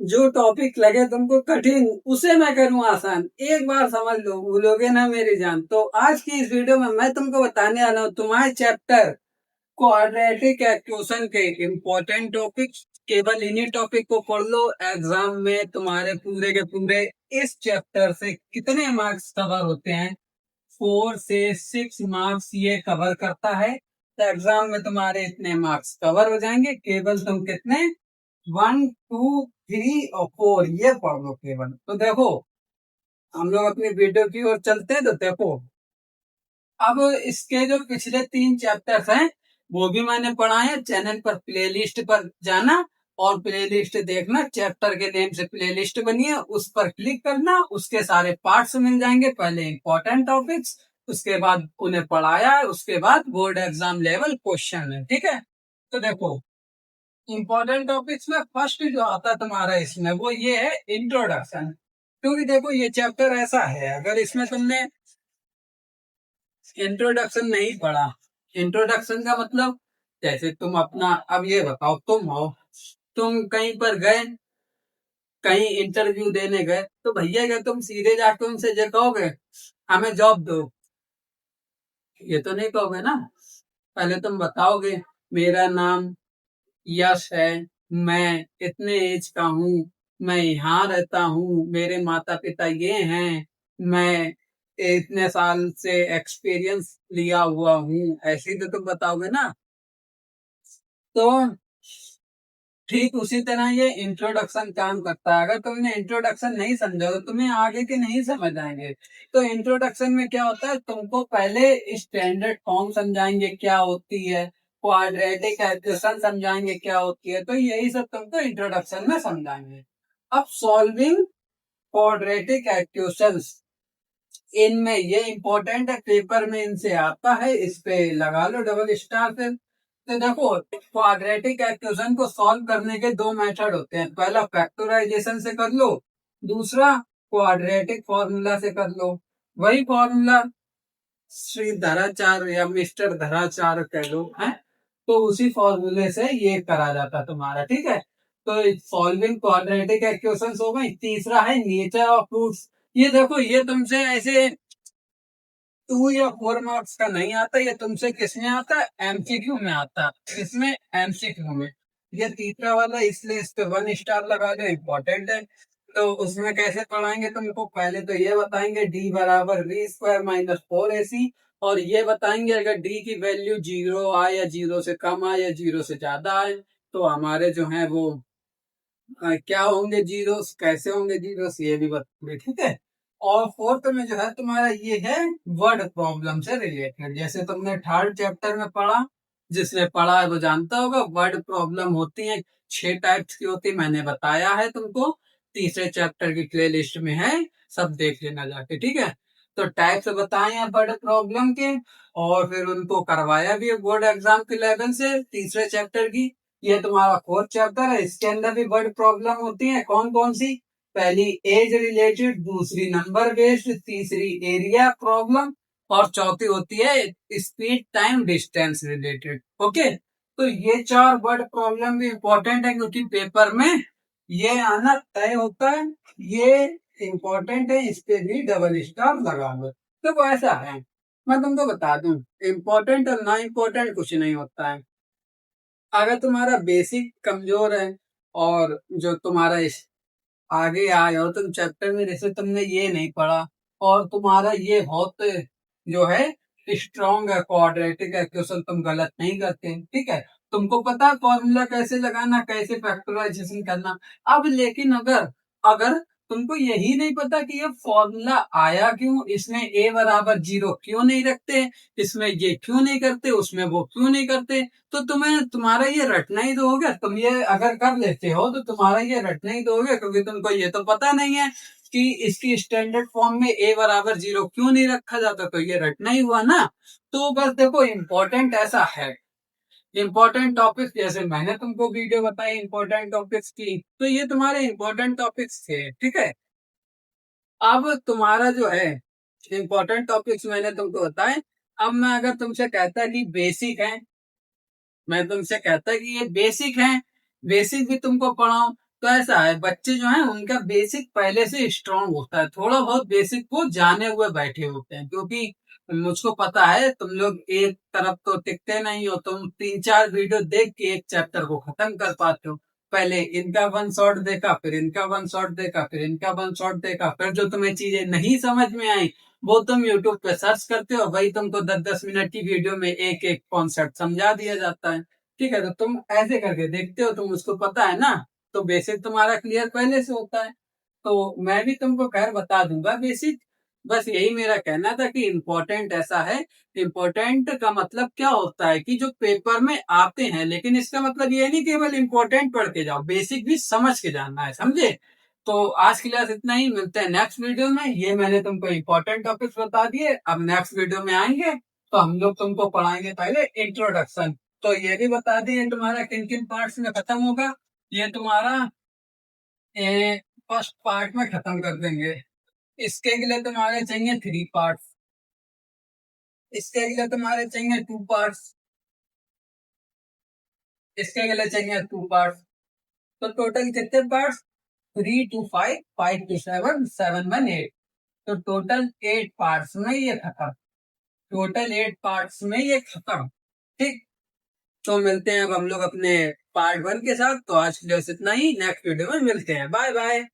जो टॉपिक लगे तुमको कठिन उसे मैं करूँ आसान, एक बार समझ लो, भूलोगे ना मेरी जान। तो आज की इस वीडियो में मैं तुमको बताने वाला हूँ तुम्हारे चैप्टर क्वाड्रेटिक इक्वेशन के इम्पोर्टेंट टॉपिक्स। केवल इन्हीं टॉपिक को पढ़ लो, एग्जाम में तुम्हारे पूरे के पूरे इस चैप्टर से कितने मार्क्स कवर होते हैं, 4 से 6 मार्क्स ये कवर करता है। तो एग्जाम में तुम्हारे इतने मार्क्स कवर हो जाएंगे। केवल तुम कितने 1 2 3 और 4 ये पढ़ लो केवल। तो देखो हम लोग अपनी वीडियो की ओर चलते हैं। तो देखो अब इसके जो पिछले 3 चैप्टर्स हैं वो भी मैंने पढ़ाए हैं। चैनल पर प्लेलिस्ट पर जाना और प्लेलिस्ट देखना, चैप्टर के नेम से प्लेलिस्ट बनी है, उस पर क्लिक करना, उसके सारे पार्ट्स मिल जाएंगे। पहले इंपॉर्टेंट टॉपिक्स, उसके बाद उन्हें पढ़ाया है, उसके बाद बोर्ड एग्जाम लेवल क्वेश्चन है। ठीक है, तो देखो इंपॉर्टेंट टॉपिक्स में फर्स्ट जो आता है तुम्हारा इसमें वो ये है इंट्रोडक्शन। क्योंकि देखो ये चैप्टर ऐसा है, अगर इसमें तुमने इंट्रोडक्शन नहीं पढ़ा, इंट्रोडक्शन का मतलब जैसे तुम अपना, अब ये बताओ तुम हो, तुम कहीं पर गए, कहीं इंटरव्यू देने गए, तो भैया क्या तुम सीधे जाके उनसे ये कहोगे हमें जॉब दो? ये तो नहीं कहोगे ना। पहले तुम बताओगे मेरा नाम यश है, मैं इतने एज का हूँ, मैं यहाँ रहता हूँ, मेरे माता पिता ये हैं, मैं इतने साल से एक्सपीरियंस लिया हुआ हूँ, ऐसे ही तो तुम बताओगे ना। तो ठीक उसी तरह ये इंट्रोडक्शन काम करता है। अगर तुमने इंट्रोडक्शन नहीं समझा तो तुम्हें आगे के नहीं समझ आएंगे। तो इंट्रोडक्शन में क्या होता है, तुमको पहले स्टैंडर्ड फॉर्म समझाएंगे क्या होती है, क्वाड्रेटिक इक्वेशन समझाएंगे क्या होती है, तो यही सब तुमको इंट्रोडक्शन में समझाएंगे। अब सॉल्विंग क्वाड्रेटिक इक्वेशंस, इनमें ये इंपॉर्टेंट है, पेपर में इनसे आता है, इस पे लगा लो डबल स्टार से। तो देखो क्वाड्रेटिक इक्वेशन को सॉल्व करने के दो मेथड होते हैं, पहला फैक्टराइजेशन से कर लो, दूसरा क्वाड्रेटिक फॉर्मूला से कर लो। वही फॉर्मूला श्री धराचार्य या मिस्टर धराचार्य कह लो है, तो उसी फॉर्मूले से ये करा जाता तुम्हारा। ठीक है, तो सॉल्विंग क्वाड्रेटिक इक्वेशंस हो गई। तीसरा है नेचर ऑफ फ्रूट्स। ये देखो ये तुमसे ऐसे 2 या 4 मार्क्स का नहीं आता, ये तुमसे किसमें आता है, एमसीक्यू में आता है। इसमें एमसीक्यू में ये तीसरा वाला, इसलिए इस पे 1 स्टार लगा दो, इम्पोर्टेंट है। तो उसमें कैसे पढ़ाएंगे तुमको, पहले तो ये बताएंगे डी बराबर वी स्क्वायर माइनस 4ac, और ये बताएंगे अगर डी की वैल्यू 0 आए या 0 से कम आए या 0 से ज्यादा आए तो हमारे जो है वो क्या होंगे जीरोस, कैसे होंगे जीरोस, ये भी बताएंगे। ठीक है, और फोर्थ में जो है तुम्हारा ये है वर्ड प्रॉब्लम से रिलेटेड। जैसे तुमने थर्ड चैप्टर में पढ़ा, जिसने पढ़ा है वो जानता होगा, वर्ड प्रॉब्लम होती है 6 टाइप्स की होती है, मैंने बताया है तुमको, तीसरे चैप्टर की प्ले लिस्ट में है, सब देख लेना जाके। ठीक है, तो टाइप्स बताए हैं वर्ड प्रॉब्लम के, और फिर उनको करवाया भी है बोर्ड एग्जाम के लेवल से तीसरे चैप्टर की। ये तुम्हारा फोर्थ चैप्टर है, इसके अंदर भी वर्ड प्रॉब्लम होती है। कौन कौन सी, पहली एज रिलेटेड, दूसरी नंबर बेस्ड, तीसरी एरिया प्रॉब्लम, और चौथी होती है speed time distance related. Okay, तो ये 4 वर्ड प्रॉब्लम भी इंपॉर्टेंट है, क्योंकि पेपर में ये आना तय होता है, ये इंपॉर्टेंट है, इस पे भी डबल स्टार लगा लो। तो वो ऐसा है, मैं तुमको बता दूं, इम्पोर्टेंट और ना इम्पोर्टेंट कुछ नहीं होता है। अगर तुम्हारा बेसिक कमजोर है और जो तुम्हारा आगे आए हो तुम चैप्टर में, जैसे तुमने ये नहीं पढ़ा और तुम्हारा ये बहुत जो है स्ट्रॉन्ग है, क्वाड्रेटिक इक्वेशन तुम गलत नहीं करते। ठीक है, तुमको पता है फॉर्मूला कैसे लगाना, कैसे फैक्टराइजेशन करना। अब लेकिन अगर अगर तुमको यही नहीं पता कि ये फॉर्मूला आया क्यों, इसमें ए बराबर 0 क्यों नहीं रखते, इसमें ये क्यों नहीं करते, उसमें वो क्यों नहीं करते, तो तुम्हें तुम्हारा ये रटना ही तो हो गया। तुम ये अगर कर लेते हो तो तुम्हारा ये रटना ही तो हो गया, क्योंकि तुमको ये तो पता नहीं है कि इसकी स्टैंडर्ड फॉर्म में ए बराबर 0 क्यों नहीं रखा जाता, तो ये रटना ही हुआ ना। तो बस देखो इम्पोर्टेंट ऐसा है, इम्पोर्टेंट टॉपिक्स जैसे मैंने तुमको वीडियो बताई इम्पोर्टेंट टॉपिक्स की, तो ये तुम्हारे इम्पोर्टेंट टॉपिक्स थे। ठीक है, अब तुम्हारा जो है इम्पोर्टेंट टॉपिक्स मैंने तुमको बताए। अब मैं अगर तुमसे कहता कि बेसिक है, मैं तुमसे कहता कि ये बेसिक है, बेसिक भी तुमको पढ़ाऊं, तो ऐसा है, बच्चे जो हैं उनका बेसिक पहले से स्ट्रांग होता है, थोड़ा बहुत बेसिक को जाने हुए बैठे होते हैं, क्योंकि मुझको पता है तुम लोग एक तरफ तो टिकते नहीं हो, तुम 3-4 वीडियो देख के एक चैप्टर को खत्म कर पाते हो। पहले इनका वन शॉट देखा, फिर इनका वन शॉट देखा, फिर इनका वन शॉट देखा, फिर जो तुम्हें चीजें नहीं समझ में आई वो तुम यूट्यूब पे सर्च करते हो, वही तुमको 10-10 मिनट की वीडियो में एक एक कॉन्सेप्ट समझा दिया जाता है। ठीक है, तो तुम ऐसे करके देखते हो, तुम उसको पता है ना, तो बेसिक तुम्हारा क्लियर पहले से होता है। तो मैं भी तुमको खैर बता दूंगा बेसिक। बस यही मेरा कहना था कि इम्पोर्टेंट ऐसा है, इम्पोर्टेंट का मतलब क्या होता है कि जो पेपर में आते हैं, लेकिन इसका मतलब ये नहीं केवल इम्पोर्टेंट पढ़ के जाओ, बेसिक भी समझ के जानना है, समझे। तो आज की क्लास इतना ही, मिलते हैं नेक्स्ट वीडियो में। ये मैंने तुमको इम्पोर्टेंट टॉपिक्स बता दिए, अब नेक्स्ट वीडियो में आएंगे तो हम लोग तुमको पढ़ाएंगे पहले इंट्रोडक्शन। तो ये भी बता दिए तुम्हारा किन किन पार्ट्स में खत्म होगा। ये तुम्हारा फर्स्ट पार्ट में खत्म कर देंगे। इसके लिए तुम्हारे चाहिए 3 पार्ट्स, इसके लिए तुम्हारे चाहिए 2 पार्ट्स, इसके लिए चाहिए 2 पार्ट्स। तो टोटल कितने पार्ट्स? 3 to 5, 5 to 7, 7 1 8। तो टोटल 8 पार्ट्स में ये खत्म, टोटल 8 पार्ट्स में ये खत्म। ठीक, तो मिलते हैं अब हम लोग अपने पार्ट 1 के साथ। तो आज के लिए बस इतना ही, नेक्स्ट वीडियो में मिलते हैं, बाय बाय।